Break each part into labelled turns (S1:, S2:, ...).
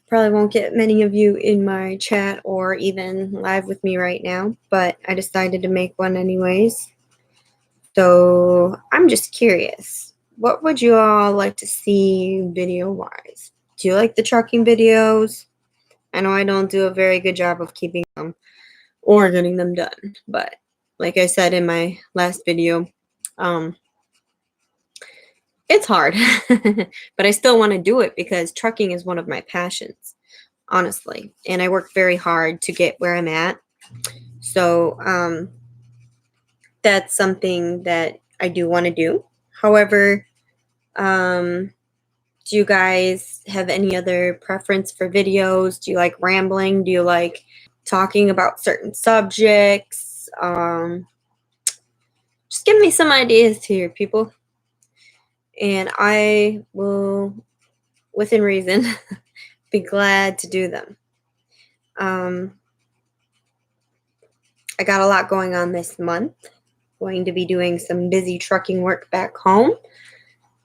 S1: Probably won't get many of you in my chat or even live with me right now, but I decided to make one anyways. So I'm just curious, what would you all like to see video-wise? Do you like the trucking videos? I know I don't do a very good job of keeping them or getting them done, but like I said in my last video, it's hard, but I still want to do it because trucking is one of my passions, honestly, and I work very hard to get where I'm at. So that's something that I do want to do. However, do you guys have any other preference for videos? Do you like rambling? Do you like talking about certain subjects? Just give me some ideas here, people. And I will, within reason, be glad to do them. I got a lot going on this month. Going to be doing some busy trucking work back home.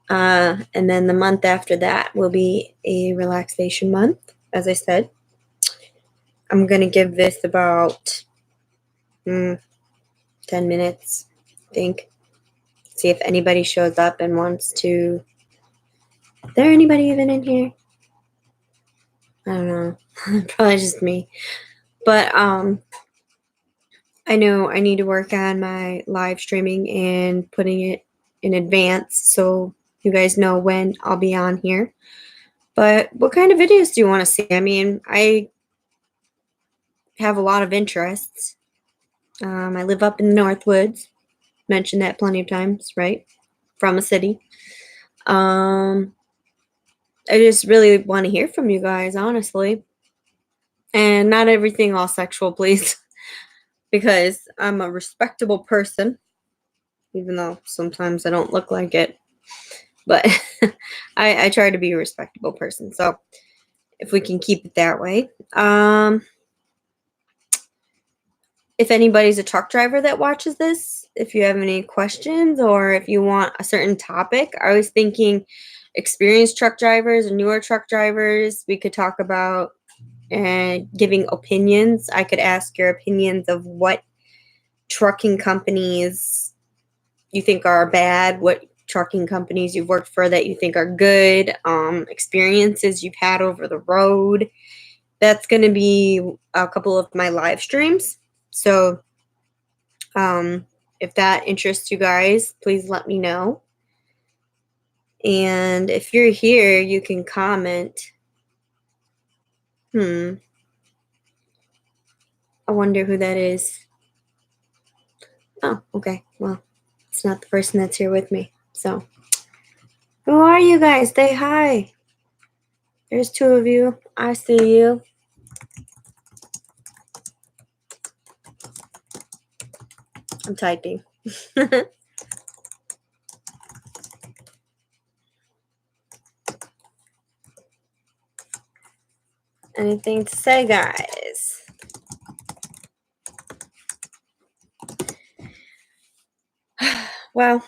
S1: And then the month after that will be a relaxation month, as I said. I'm going to give this about 10 minutes, I think. See if anybody shows up and wants to. Is there anybody even in here? I don't know. Probably just me. But I know I need to work on my live streaming and putting it in advance so you guys know when I'll be on here. But what kind of videos do you want to see? I mean, I have a lot of interests. I live up in the Northwoods. Mentioned that plenty of times, right? From a city. I just really want to hear from you guys, honestly. And not everything all sexual, please. Because I'm a respectable person. Even though sometimes I don't look like it. But I try to be a respectable person. So if we can keep it that way. If anybody's a truck driver that watches this, if you have any questions or if you want a certain topic, I was thinking experienced truck drivers and newer truck drivers, we could talk about giving opinions. I could ask your opinions of what trucking companies you think are bad, what trucking companies you've worked for that you think are good, experiences you've had over the road. That's going to be a couple of my live streams. So if that interests you guys, please let me know. And if you're here, you can comment. I wonder who that is. Oh, okay. Well, it's not the person that's here with me. So, who are you guys? Say hi. There's two of you. I see you. I'm typing. Anything to say, guys? Well,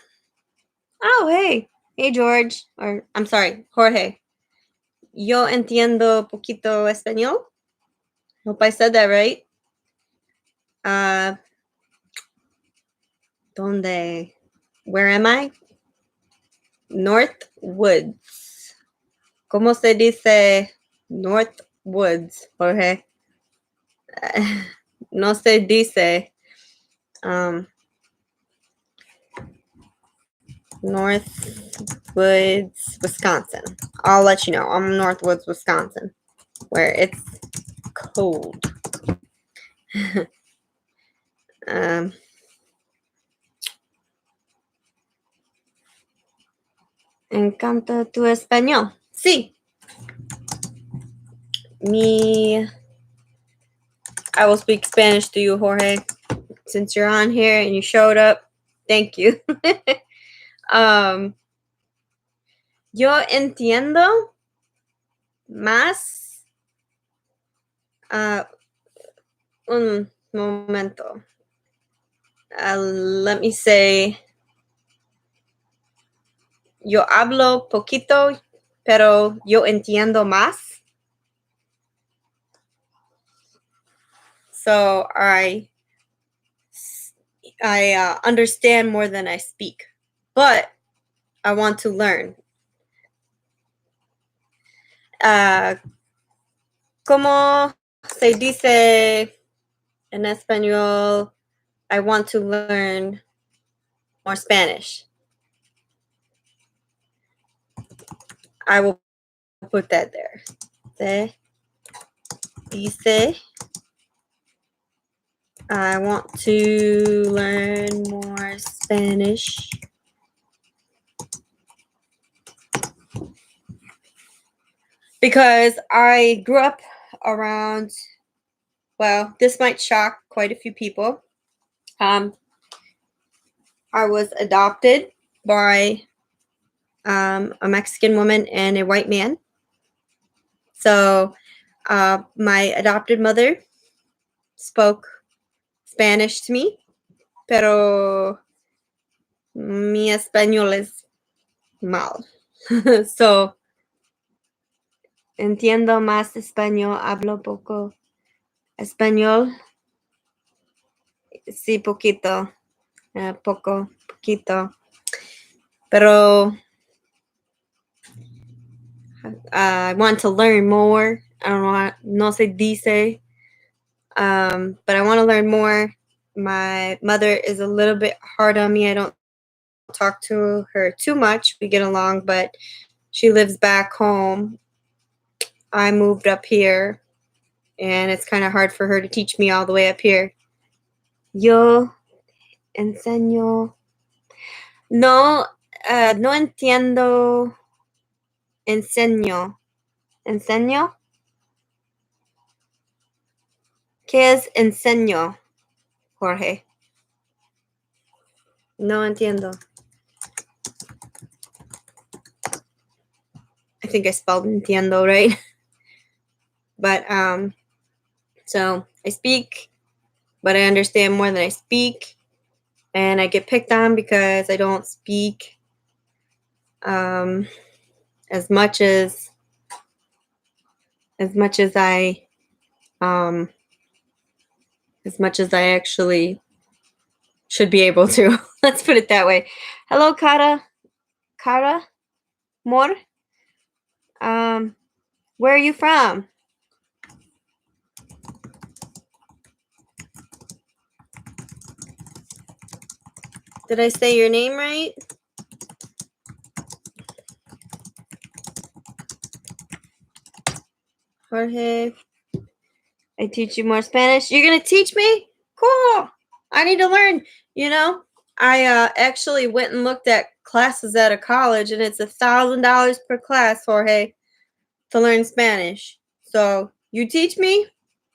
S1: oh, hey. Hey, George. Or, I'm sorry, Jorge. Yo entiendo poquito español. Hope I said that right. ¿Dónde? Where am I? Northwoods. ¿Cómo se dice Northwoods, Jorge? No se dice Northwoods, Wisconsin. I'll let you know. I'm Northwoods, Wisconsin, where it's cold. Encanta tu español. Sí. I will speak Spanish to you, Jorge. Since you're on here and you showed up, thank you. Yo entiendo más. Un momento. Let me say. Yo hablo poquito, pero yo entiendo más. So I understand more than I speak, but I want to learn. ¿Cómo se dice en español? I want to learn more Spanish. I will put that there. Se dice I want to learn more Spanish. Because I grew up around, well, this might shock quite a few people. I was adopted by a Mexican woman and a white man. So my adopted mother spoke Spanish to me, pero mi español es mal. So entiendo más español, hablo poco español. Sí, poquito, poquito. Pero I want to learn more. I don't know, no se dice, but I want to learn more. My mother is a little bit hard on me. I don't talk to her too much. We get along, but she lives back home. I moved up here, and it's kind of hard for her to teach me all the way up here. Yo enseño. No, no entiendo. Enseño. ¿Enseño? ¿Qué es enseño, Jorge? No entiendo. I think I spelled entiendo right. But so I speak, but I understand more than I speak, and I get picked on because I don't speak as much as I actually should be able to. Let's put it that way. Hello, Cara, Mor. Where are you from? Did I say your name right? Jorge. I teach you more Spanish. You're going to teach me? Cool. I need to learn. You know, I actually went and looked at classes at a college, and it's $1,000 per class, Jorge, to learn Spanish. So you teach me?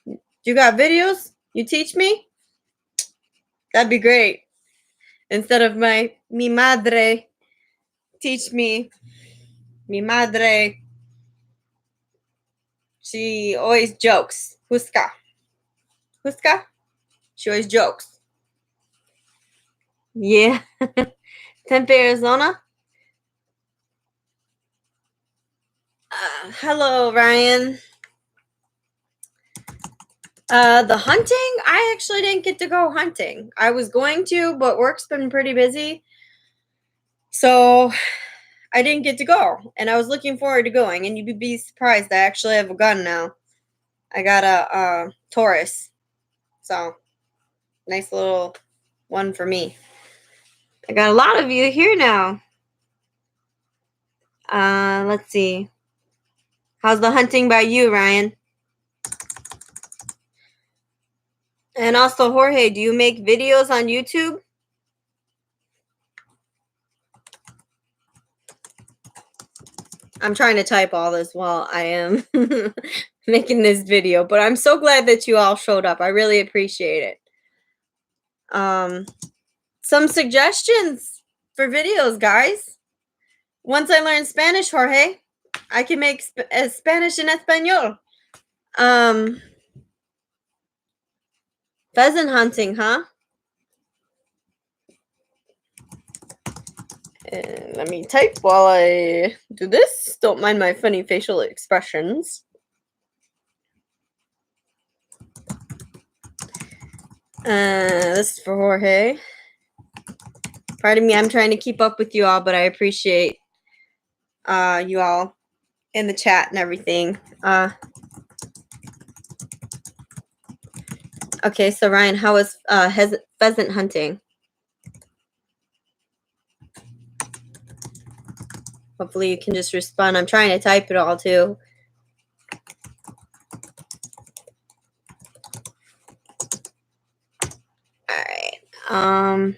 S1: You got videos? You teach me? That'd be great. Instead of mi madre teach me. Mi madre, she always jokes. Huska. Huska? She always jokes. Yeah. Tempe, Arizona. Hello, Ryan. The hunting, I actually didn't get to go hunting. I was going to, but work's been pretty busy. So I didn't get to go. And I was looking forward to going. And you'd be surprised, I actually have a gun now. I got a Taurus. So nice little one for me. I got a lot of you here now. Let's see. How's the hunting by you, Ryan? And also, Jorge, do you make videos on YouTube? I'm trying to type all this while I am making this video, but I'm so glad that you all showed up. I really appreciate it. Some suggestions for videos, guys. Once I learn Spanish, Jorge, I can make Spanish en español. Pheasant hunting, huh? And let me type while I do this. Don't mind my funny facial expressions. This is for Jorge. Pardon me, I'm trying to keep up with you all, but I appreciate you all in the chat and everything. Okay, so Ryan, how was pheasant hunting? Hopefully you can just respond. I'm trying to type it all too. All right.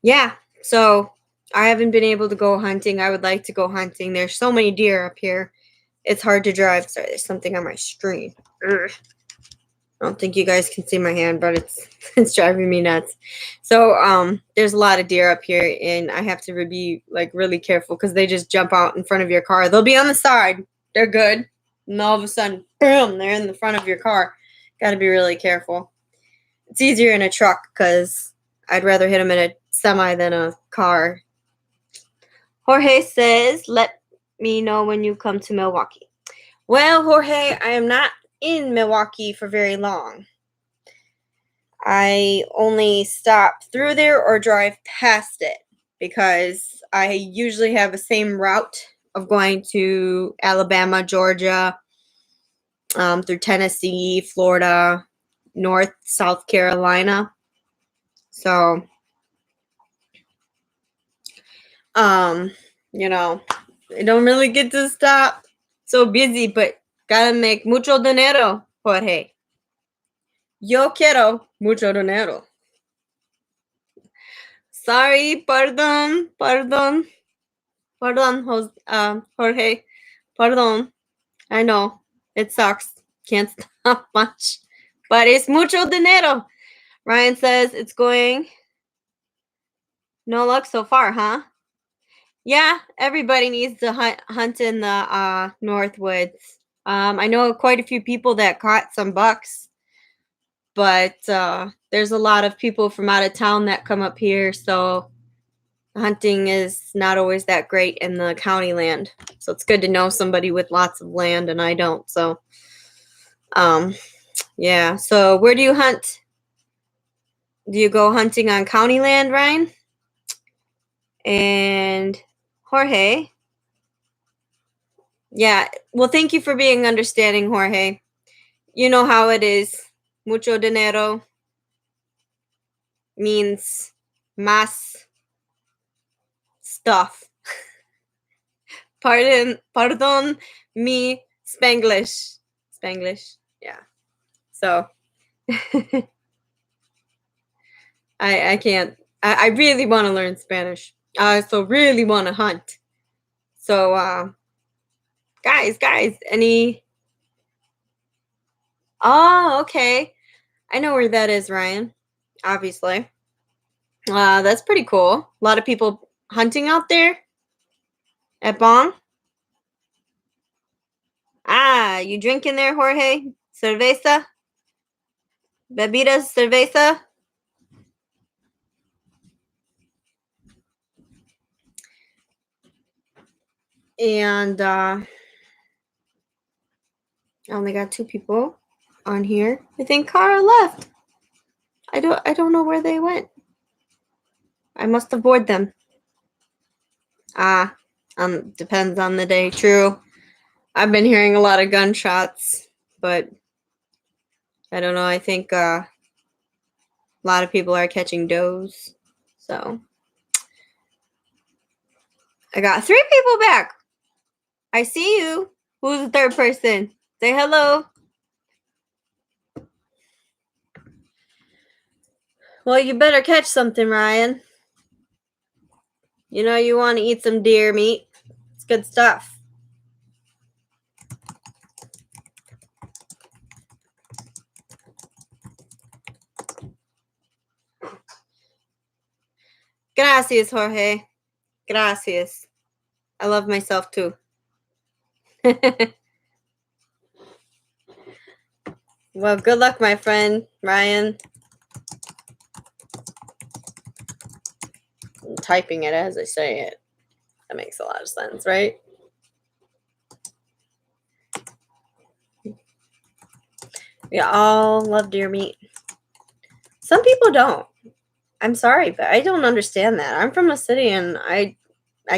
S1: Yeah, so I haven't been able to go hunting. I would like to go hunting. There's so many deer up here. It's hard to drive. Sorry, there's something on my screen. Ugh. I don't think you guys can see my hand, but it's driving me nuts. So there's a lot of deer up here, and I have to be like really careful because they just jump out in front of your car. They'll be on the side. They're good. And all of a sudden, boom, they're in the front of your car. Got to be really careful. It's easier in a truck because I'd rather hit them in a semi than a car. Jorge says, let me know when you come to Milwaukee. Well, Jorge, I am not in Milwaukee for very long. I only stop through there or drive past it because I usually have the same route of going to Alabama, Georgia, through Tennessee, Florida, North, South Carolina. So, you know, I don't really get to stop. So busy, but gotta make mucho dinero, Jorge. Yo quiero mucho dinero. Sorry, pardon, Jorge, pardon. I know it sucks. Can't stop much, but it's mucho dinero. Ryan says it's going. No luck so far, huh? Yeah, everybody needs to hunt in the North Woods. I know quite a few people that caught some bucks, but there's a lot of people from out of town that come up here, so hunting is not always that great in the county land. So it's good to know somebody with lots of land, and I don't. So, yeah. So where do you hunt? Do you go hunting on county land, Ryan? And Jorge? Yeah. Well, thank you for being understanding, Jorge. You know how it is. Mucho dinero means más stuff. Pardon me, Spanglish. Spanglish, yeah. So I can't. I really want to learn Spanish. So really want to hunt. So guys, any? Oh, okay. I know where that is, Ryan. Obviously, that's pretty cool. A lot of people hunting out there at Bong. You drinking there, Jorge? Cerveza? Bebidas cerveza? And I only got 2 people on here. I think Cara left. I don't know where they went. I must have bored them. Depends on the day. True. I've been hearing a lot of gunshots, but I don't know. I think a lot of people are catching does. So I got 3 people back. I see you. Who's the third person? Say hello. Well, you better catch something, Ryan. You know you want to eat some deer meat. It's good stuff. Gracias, Jorge. Gracias. I love myself too. Well, good luck, my friend, Ryan. I'm typing it as I say it. That makes a lot of sense, right? We all love deer meat. Some people don't. I'm sorry, but I don't understand that. I'm from a city, and I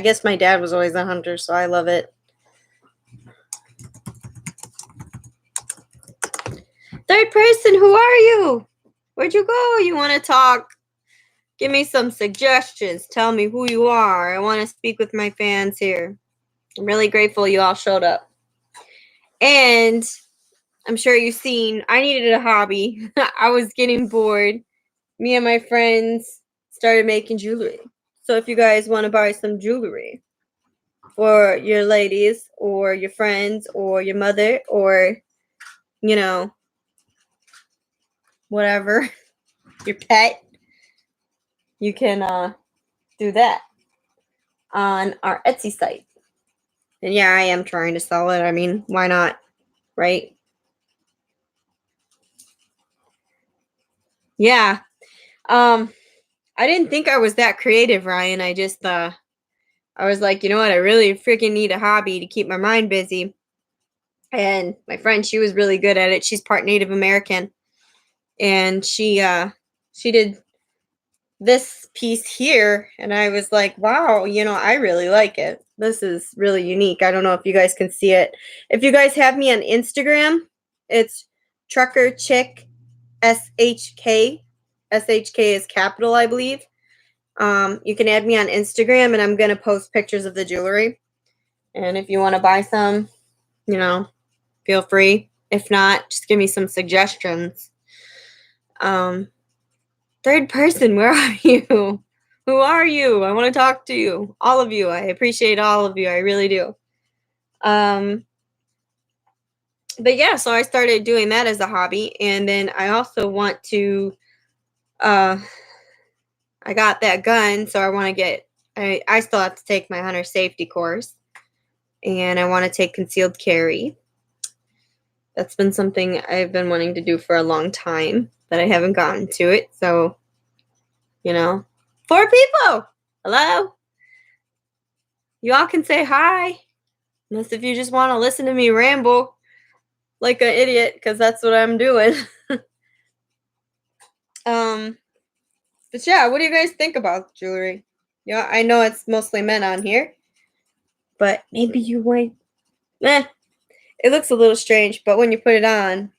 S1: guess my dad was always a hunter, so I love it. Third person, who are you? Where'd you go? You want to talk? Give me some suggestions. Tell me who you are. I want to speak with my fans here. I'm really grateful you all showed up. And I'm sure you've seen, I needed a hobby. I was getting bored. Me and my friends started making jewelry. So if you guys want to buy some jewelry for your ladies or your friends or your mother or, you know, whatever, your pet, you can do that on our Etsy site. And yeah, I am trying to sell it. I mean, why not? Right? Yeah. I didn't think I was that creative, Ryan. I was like, you know what? I really freaking need a hobby to keep my mind busy. And my friend, she was really good at it. She's part Native American. And she did this piece here, and I was like, wow, I really like it. This is really unique. I don't know if you guys can see it. If you guys have me on Instagram, it's Trucker Chick SHK. SHK is capital, I believe. You can add me on Instagram, and I'm going to post pictures of the jewelry. And if you want to buy some, feel free. If not, just give me some suggestions. Third person, where are you? Who are you? I want to talk to you. All of you. I appreciate all of you. I really do. But yeah, so I started doing that as a hobby. And then I also want to, I got that gun. So I want to I still have to take my hunter safety course. And I want to take concealed carry. That's been something I've been wanting to do for a long time, but I haven't gotten to it. So, 4 people. Hello? You all can say hi. Unless if you just want to listen to me ramble like an idiot, because that's what I'm doing. But yeah, what do you guys think about jewelry? Yeah, I know it's mostly men on here, but maybe you might. It looks a little strange, but when you put it on,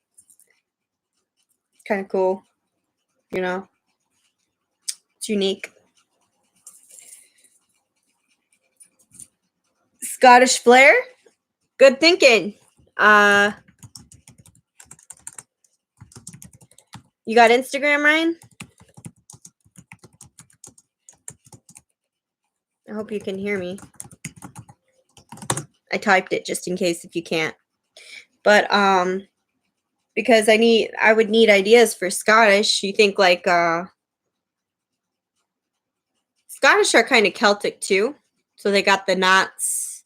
S1: it's kind of cool. It's unique. Scottish flair. Good thinking. You got Instagram, Ryan? I hope you can hear me. I typed it just in case if you can't. But because I would need ideas for Scottish. You think like Scottish are kind of Celtic too. So they got the knots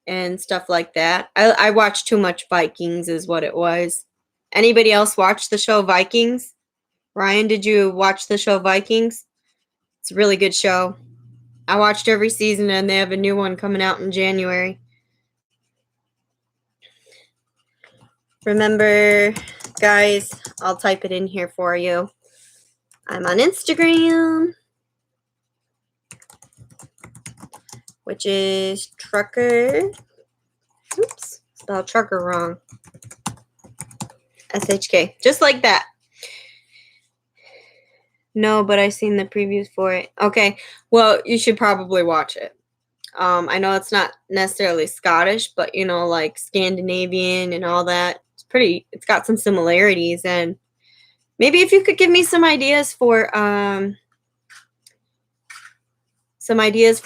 S1: and stuff like that. I watched too much Vikings is what it was. Anybody else watch the show Vikings? Ryan, did you watch the show Vikings? It's a really good show. I watched every season, and they have a new one coming out in January. Remember, guys, I'll type it in here for you. I'm on Instagram, which is Trucker. Oops, spelled Trucker wrong. SHK, just like that. No, but I've seen the previews for it. Okay, well, you should probably watch it. I know it's not necessarily Scottish, but like Scandinavian and all that. It's got some similarities, and maybe if you could give me some ideas for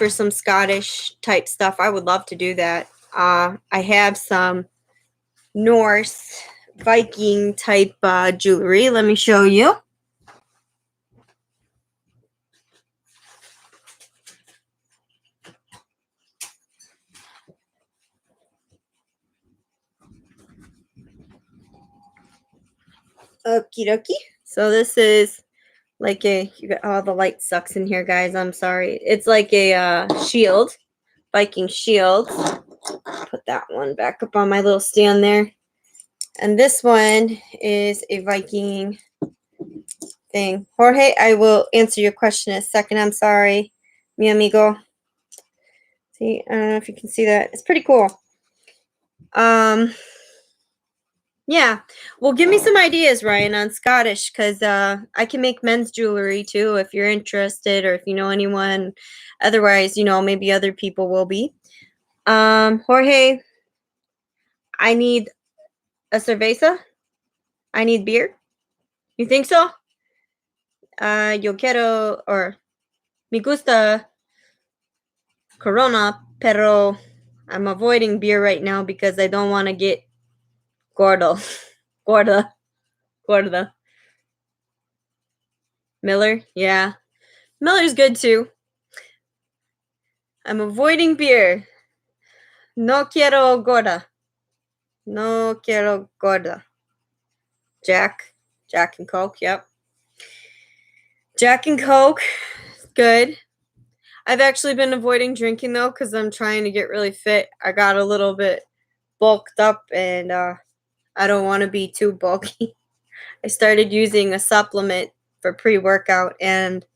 S1: some Scottish type stuff, I would love to do that. I have some Norse Viking type jewelry. Let me show you. Okie dokie. So this is like you got all the light sucks in here, guys. I'm sorry. It's like a shield, Viking shield. Put that one back up on my little stand there. And this one is a Viking thing. Jorge, I will answer your question in a second. I'm sorry, mi amigo. See, I don't know if you can see that. It's pretty cool. Yeah. Well, give me some ideas, Ryan, on Scottish, because I can make men's jewelry too if you're interested or if you know anyone. Otherwise, maybe other people will be. Jorge, I need a cerveza. I need beer. You think so? Yo quiero, or me gusta Corona, pero I'm avoiding beer right now because I don't want to get gordo. Gorda. Gorda. Miller? Yeah. Miller's good too. I'm avoiding beer. No quiero gorda. No quiero gorda. Jack. Jack and Coke, yep. Jack and Coke. Good. I've actually been avoiding drinking though because I'm trying to get really fit. I got a little bit bulked up and I don't want to be too bulky. I started using a supplement for pre-workout and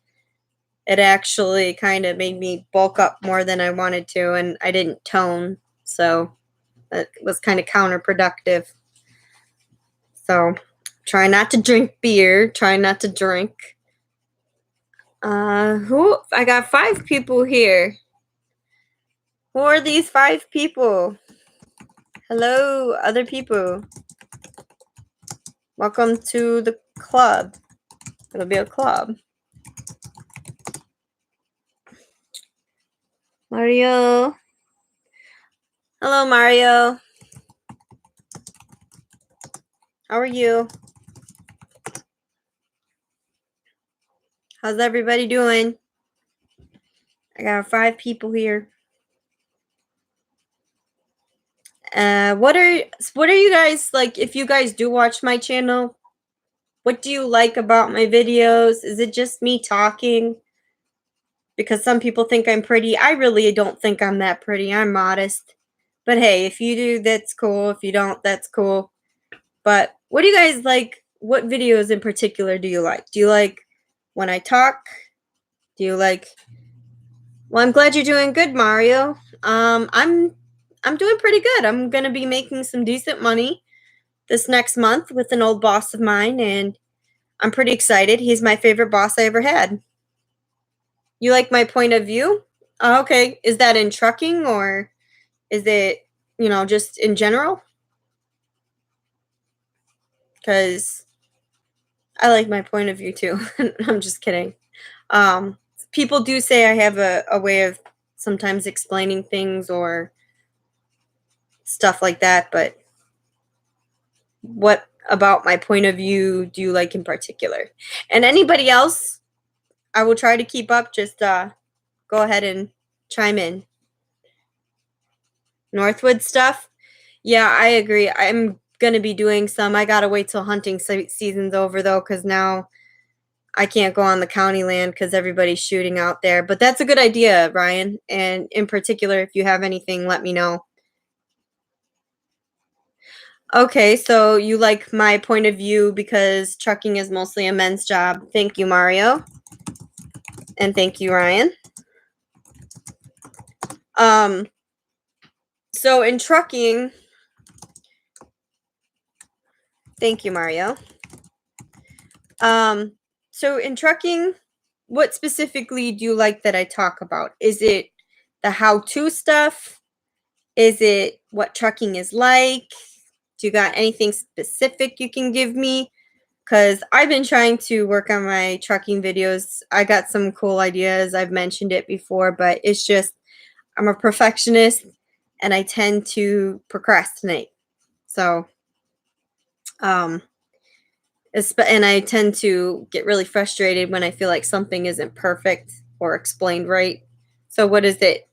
S1: it actually kind of made me bulk up more than I wanted to and I didn't tone. So that was kind of counterproductive. So try not to drink beer. Try not to drink. Who? I got 5 people here. Who are these 5 people? Hello, other people. Welcome to the club. It'll be a club. Mario. Hello, Mario. How are you? How's everybody doing? I got 5 people here. What are you guys like? If you guys do watch my channel, what do you like about my videos? Is it just me talking? Because some people think I'm pretty. I really don't think I'm that pretty. I'm modest. But hey, if you do, that's cool. If you don't, that's cool. But what do you guys like? What videos in particular do you like? Do you like when I talk? Do you like? Well, I'm glad you're doing good, Mario. I'm doing pretty good. I'm gonna be making some decent money this next month with an old boss of mine, and I'm pretty excited. He's my favorite boss I ever had. You like my point of view? Okay. Is that in trucking or is it, just in general? Because I like my point of view too. I'm just kidding. Um, People do say I have a way of sometimes explaining things or stuff like that, but what about my point of view do you like in particular? And anybody else, I will try to keep up. Just go ahead and chime in. Northwood stuff? Yeah, I agree. I'm going to be doing some. I got to wait till hunting season's over though, because now I can't go on the county land because everybody's shooting out there. But that's a good idea, Ryan. And in particular, if you have anything, let me know. Okay, so you like my point of view because trucking is mostly a men's job. Thank you, Mario. And thank you, Ryan. So in trucking, thank you, Mario. So in trucking, what specifically do you like that I talk about? Is it the how-to stuff? Is it what trucking is like? Do you got anything specific you can give me? Because I've been trying to work on my trucking videos. I got some cool ideas. I've mentioned it before, but it's just I'm a perfectionist and I tend to procrastinate. So, and I tend to get really frustrated when I feel like something isn't perfect or explained right. So, what is it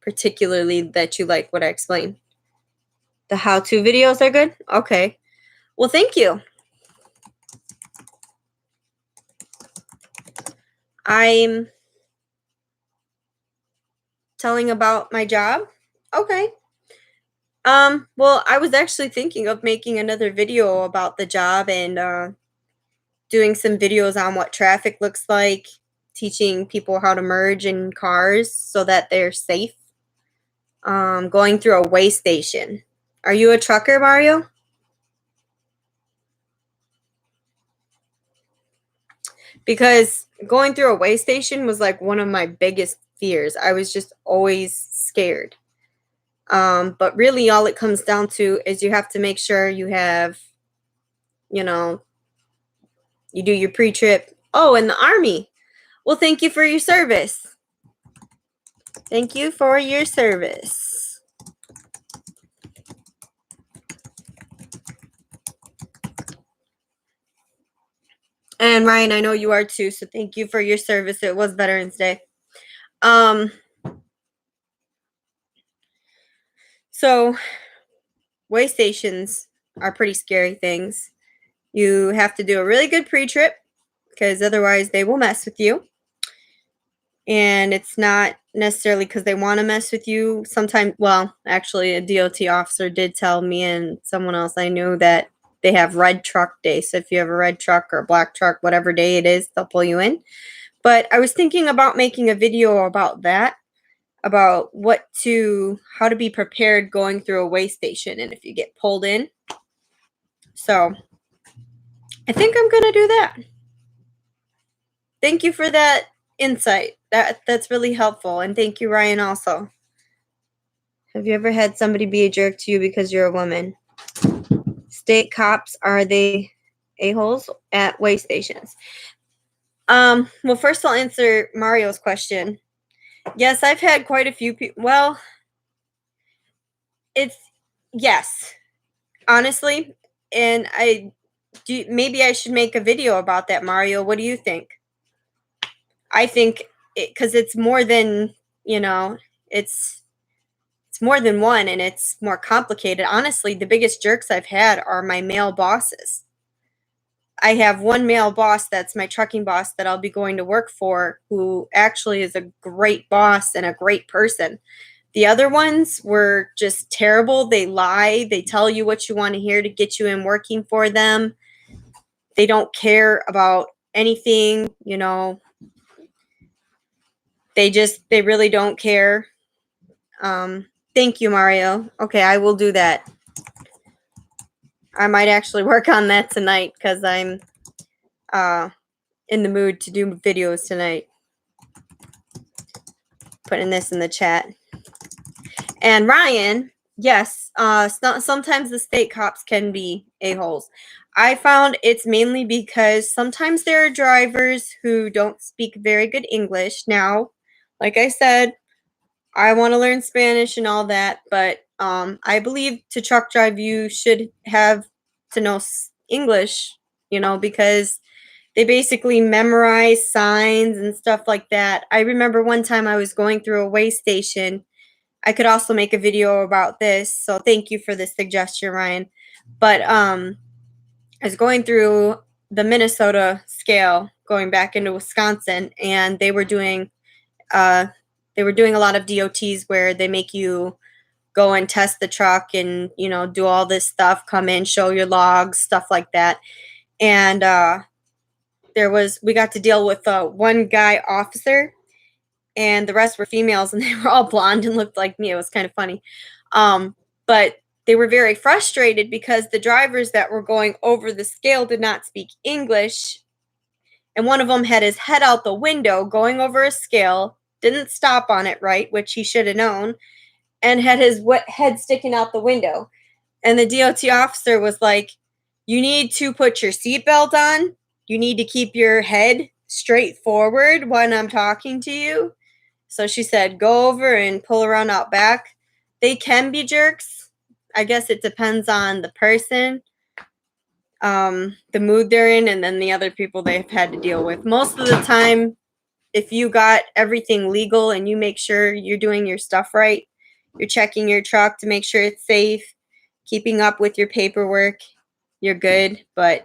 S1: particularly that you like what I explain? The how-to videos are good? Okay. Well, thank you. I'm telling about my job. Okay. Well, I was actually thinking of making another video about the job and doing some videos on what traffic looks like, teaching people how to merge in cars so that they're safe. Going through a weigh station. Are you a trucker, Mario? Because going through a weigh station was like one of my biggest fears. I was just always scared. But really, all it comes down to is you have to make sure you have, you know, you do your pre trip. Oh, and the Army. Well, thank you for your service. Thank you for your service. And Ryan, I know you are too, so thank you for your service. It was Veterans Day. So weigh stations are pretty scary things. You have to do a really good pre-trip because otherwise they will mess with you. And it's not necessarily because they want to mess with you. Sometimes, well, actually, a DOT officer did tell me and someone else I knew that they have red truck day. So if you have a red truck or a black truck, whatever day it is, they'll pull you in. But I was thinking about making a video about that, about how to be prepared going through a weigh station and if you get pulled in. So I think I'm going to do that. Thank you for that insight. That's really helpful. And thank you, Ryan, also. Have you ever had somebody be a jerk to you because you're a woman? State cops, are they a-holes at weigh stations? Well, first I'll answer Mario's question. Yes, I've had quite a few people. Well, yes, honestly. And maybe I should make a video about that, Mario. What do you think? I think because it's more than, it's more than one and it's more complicated. Honestly, the biggest jerks I've had are my male bosses. I have one male boss that's my trucking boss that I'll be going to work for, who actually is a great boss and a great person. The other ones were just terrible. They lie. They tell you what you want to hear to get you in working for them. They don't care about anything, They really don't care. Thank you, Mario. Okay, I will do that. I might actually work on that tonight because I'm in the mood to do videos tonight. Putting this in the chat. And Ryan, yes, sometimes the state cops can be a-holes. I found it's mainly because sometimes there are drivers who don't speak very good English. Now, like I said, I want to learn Spanish and all that, but I believe to truck drive you should have to know English, because they basically memorize signs and stuff like that. I remember one time I was going through a weigh station. I could also make a video about this, so thank you for this suggestion, Ryan. But I was going through the Minnesota scale, going back into Wisconsin, and they were doing a lot of DOTs where they make you go and test the truck and do all this stuff, come in, show your logs, stuff like that. And we got to deal with one guy officer, and the rest were females, and they were all blonde and looked like me. It was kind of funny. But they were very frustrated because the drivers that were going over the scale did not speak English. And one of them had his head out the window going over a scale, didn't stop on it right, which he should have known, and had his head sticking out the window. And the DOT officer was like, you need to put your seatbelt on. You need to keep your head straight forward when I'm talking to you. So she said, go over and pull around out back. They can be jerks. I guess it depends on the person, the mood they're in, and then the other people they've had to deal with. Most of the time, if you got everything legal and you make sure you're doing your stuff right, you're checking your truck to make sure it's safe, keeping up with your paperwork, you're good. But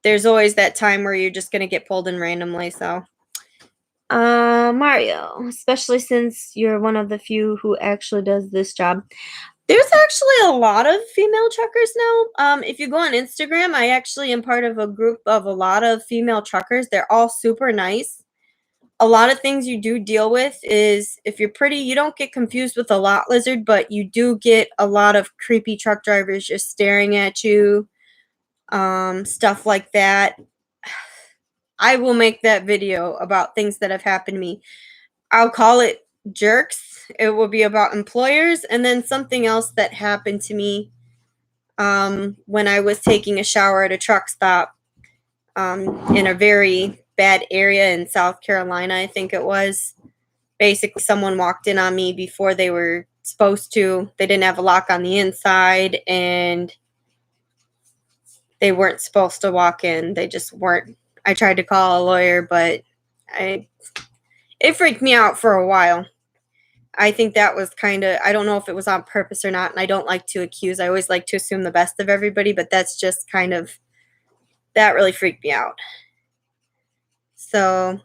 S1: there's always that time where you're just going to get pulled in randomly. So, Mario, especially since you're one of the few who actually does this job, There's actually a lot of female truckers now. If you go on Instagram, I actually am part of a group of a lot of female truckers. They're all super nice. A lot of things you do deal with is if you're pretty, you don't get confused with a lot lizard, but you do get a lot of creepy truck drivers just staring at you, stuff like that. I will make that video about things that have happened to me. I'll call it jerks. It will be about employers, and then something else that happened to me when I was taking a shower at a truck stop in a very bad area in South Carolina, I think it was. Basically, someone walked in on me before they were supposed to. They didn't have a lock on the inside, and they weren't supposed to walk in. They just weren't. I tried to call a lawyer, but it freaked me out for a while. I think that was kind of, I don't know if it was on purpose or not, and I don't like to accuse. I always like to assume the best of everybody, but that's just kind of, that really freaked me out. So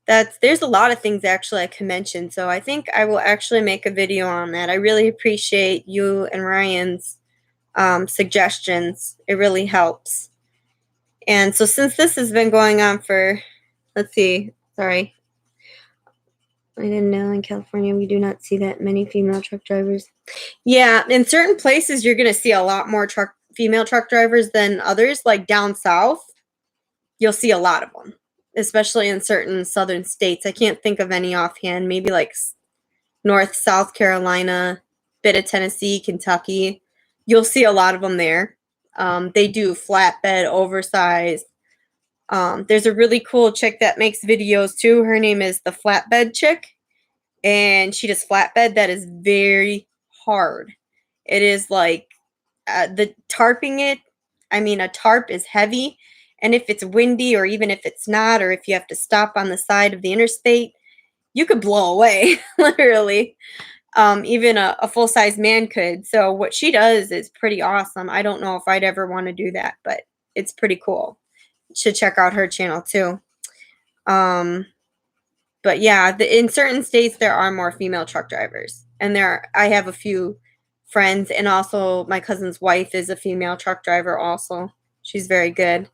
S1: there's a lot of things actually I can mention. So I think I will actually make a video on that. I really appreciate you and Ryan's suggestions. It really helps. And so since this has been going on for, let's see, sorry, I didn't know in California we do not see that many female truck drivers. Yeah, in certain places you're going to see a lot more female truck drivers than others. Like down south, you'll see a lot of them, especially in certain southern states. I can't think of any offhand. Maybe like North South Carolina, bit of Tennessee, Kentucky. You'll see a lot of them there. They do flatbed, oversized. There's a really cool chick that makes videos too. Her name is the Flatbed Chick, and she does flatbed. That is very hard. It is like the tarping it. I mean, a tarp is heavy, and if it's windy or even if it's not, or if you have to stop on the side of the interstate, you could blow away, literally. Even a full-size man could. So what she does is pretty awesome. I don't know if I'd ever want to do that, but it's pretty cool. You should check out her channel too. But yeah, in certain states there are more female truck drivers, and I have a few friends, and also my cousin's wife is a female truck driver. Also, she's very good.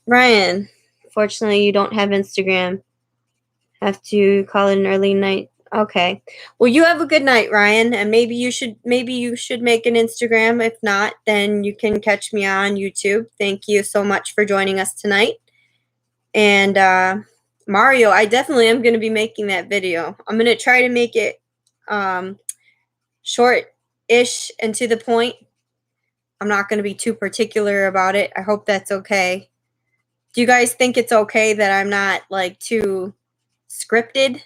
S1: Ryan, fortunately, you don't have Instagram. Have to call it an early night. Okay. Well, you have a good night, Ryan, and maybe you should make an Instagram. If not, then you can catch me on YouTube. Thank you so much for joining us tonight. And Mario, I definitely am going to be making that video. I'm going to try to make it short-ish and to the point. I'm not going to be too particular about it. I hope that's okay. Do you guys think it's okay that I'm not like too scripted?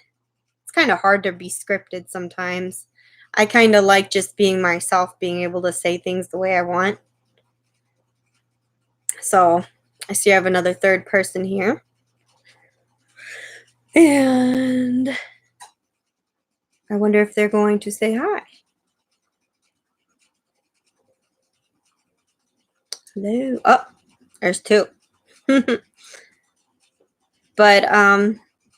S1: It's kind of hard to be scripted sometimes. I kind of like just being myself, being able to say things the way I want. So I see I have another third person here. And I wonder if they're going to say hi. Hello. Oh, there's two. But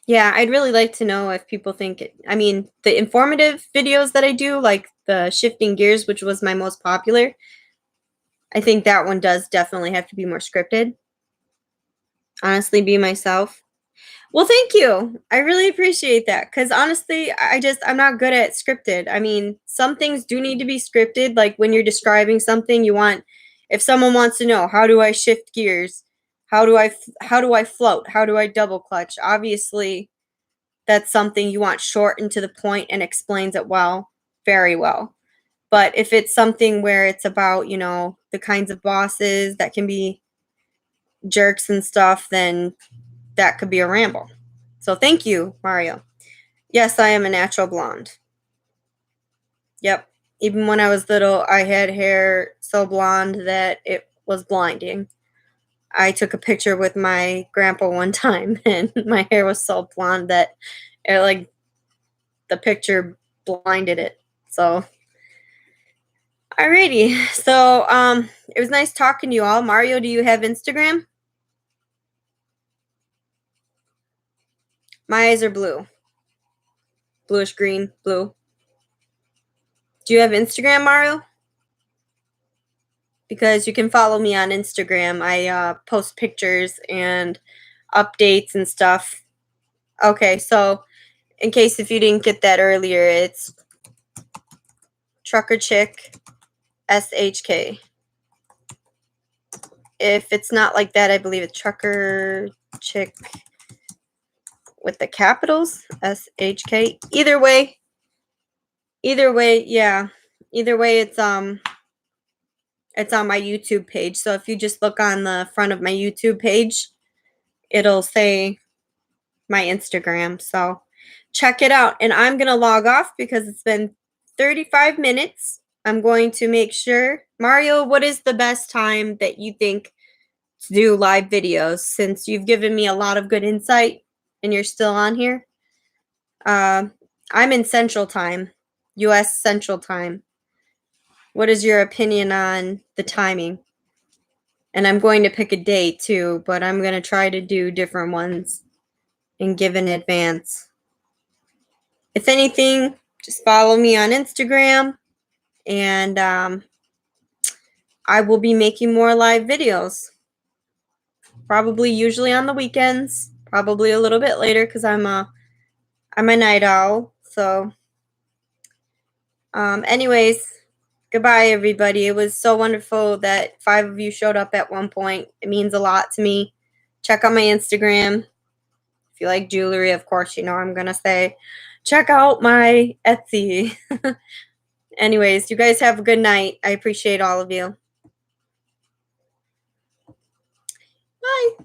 S1: yeah, I'd really like to know if people think I mean, the informative videos that I do, like the shifting gears, which was my most popular, I think that one does definitely have to be more scripted. Honestly, be myself. Well, thank you. I really appreciate that, because honestly, I'm not good at scripted. I mean, some things do need to be scripted, like when you're describing something, if someone wants to know, how do I shift gears? How do I float? How do I double clutch? Obviously, that's something you want short and to the point and explains it well, very well. But if it's something where it's about, the kinds of bosses that can be jerks and stuff, then that could be a ramble. So thank you, Mario. Yes, I am a natural blonde. Yep. Even when I was little, I had hair so blonde that it was blinding. I took a picture with my grandpa one time, and my hair was so blonde that the picture blinded it. So, alrighty. So, it was nice talking to you all. Mario, do you have Instagram? My eyes are blue. Bluish green, blue. Do you have Instagram, Mario? Because you can follow me on Instagram. I post pictures and updates and stuff. Okay, so in case if you didn't get that earlier, it's Trucker Chick SHK. If it's not like that, I believe it's Trucker Chick with the capitals SHK. Either way, yeah. Either way, it's on my YouTube page. So if you just look on the front of my YouTube page, it'll say my Instagram. So check it out. And I'm going to log off because it's been 35 minutes. I'm going to make sure. Mario, what is the best time that you think to do live videos, since you've given me a lot of good insight and you're still on here? I'm in Central Time, US Central Time. What is your opinion on the timing? And I'm going to pick a date too, but I'm going to try to do different ones and give in advance. If anything, just follow me on Instagram, and I will be making more live videos. Probably usually on the weekends, probably a little bit later because I'm a night owl. So anyways, goodbye everybody. It was so wonderful that 5 of you showed up at one point. It means a lot to me. Check out my Instagram. If you like jewelry, of course, you know I'm going to say check out my Etsy. Anyways, you guys have a good night. I appreciate all of you. Bye.